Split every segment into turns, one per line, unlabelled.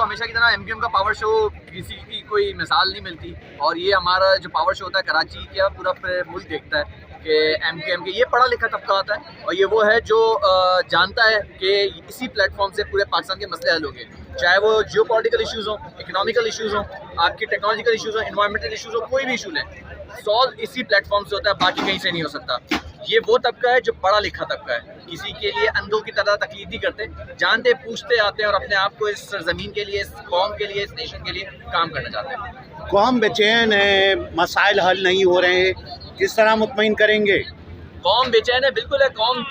हमेशा की तरह एमक्यूएम का पावर शो किसी की कोई मिसाल नहीं मिलती, और ये हमारा जो पावर शो होता है कराची का पूरा मुल्क देखता है कि एमक्यूएम के ये पढ़ा लिखा तबका आता है, और ये वो है जो जानता है कि इसी प्लेटफॉर्म से पूरे पाकिस्तान के मसले हल होंगे, चाहे वो जियो पॉलिटिकल इशूज़ हों, इकोनॉमिकल इशूज़ हों, आपकी टेक्नोलॉजिकल इशूज़ हों, इन्वायरमेंटल इशूज़ हों, कोई भी इशू लें, सॉल्व इसी प्लेटफॉर्म से होता है, बाकी कहीं से नहीं हो सकता। ये वो तबका है जो पढ़ा लिखा तबका है, किसी के लिए अंधों की तरह तकलीफ नहीं करते, जानते पूछते आते हैं और अपने आप को इस ज़मीन के लिए, इस कौम के लिए, इस नेशन के लिए काम करना चाहते हैं।
कौम बेचैन है, मसाइल हल नहीं हो रहे हैं, किस तरह मुतमईन करेंगे?
कौम बेचैन है, बिल्कुल है, कौम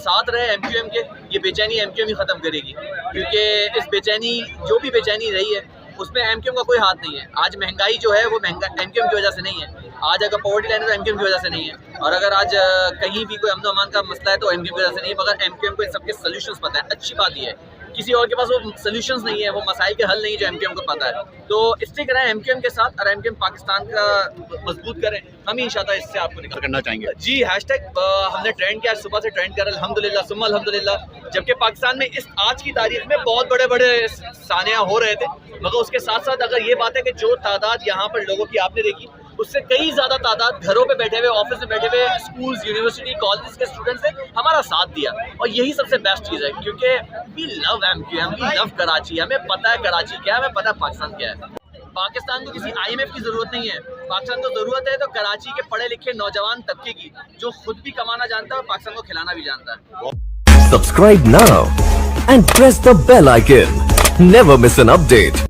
साथ रहे एमक्यूएम के, ये बेचैनी एमक्यूएम ही ख़त्म करेगी, क्योंकि इस बेचैनी जो भी बेचैनी रही है उसमें एमक्यूएम का कोई हाथ नहीं है। आज महंगाई जो है वो महंगा एमक्यूएम की वजह से नहीं है, आज अगर पॉवर्टी लाइन है तो एमक्यूएम की वजह से नहीं है, और अगर आज कहीं भी कोई अमन अमान का मसला है तो एमक्यूएम की वजह से नहीं है, मगर एमक्यूएम को इन सबके सॉल्यूशंस पता है। अच्छी बात ये है किसी और के पास वो सॉल्यूशंस नहीं है, वो मसाइल के हल नहीं है जो एमक्यूएम को पता है, तो स्टिक रहें एमक्यूएम के साथ और एमक्यूएम पाकिस्तान का मजबूत करें, हम ही इंशाल्लाह इससे आपको निकाल
करना चाहेंगे
जी। हैशटैग हमने ट्रेंड किया, सुबह से ट्रेंड कर अल्हम्दुलिल्लाह सुम्मा अल्हम्दुलिल्लाह, जबकि पाकिस्तान में इस आज की तारीख में बहुत बड़े बड़े सानिया हो रहे थे, मगर उसके साथ साथ अगर ये बात है कि जो तादाद यहाँ पर लोगों की आपने देखी उससे कई ज़्यादा तादाद घरों पे बैठे हुए, ऑफिस में बैठे हुए, स्कूल्स, यूनिवर्सिटी, कॉलेज के स्टूडेंट्स ने हमारा साथ दिया, और यही सबसे बेस्ट चीज़ है, क्योंकि we love MQM, we love Karachi, हमें पता है कराची क्या है, हमें पता है पाकिस्तान क्या है। पाकिस्तान को किसी IMF की ज़रूरत नहीं है, पाकिस्तान को ज़रूरत है तो कराची के पढ़े लिखे नौजवान तबके की, जो खुद भी कमाना जानता है और पाकिस्तान को खिलाना भी जानता है।
Subscribe now and press the bell icon. Never miss an update.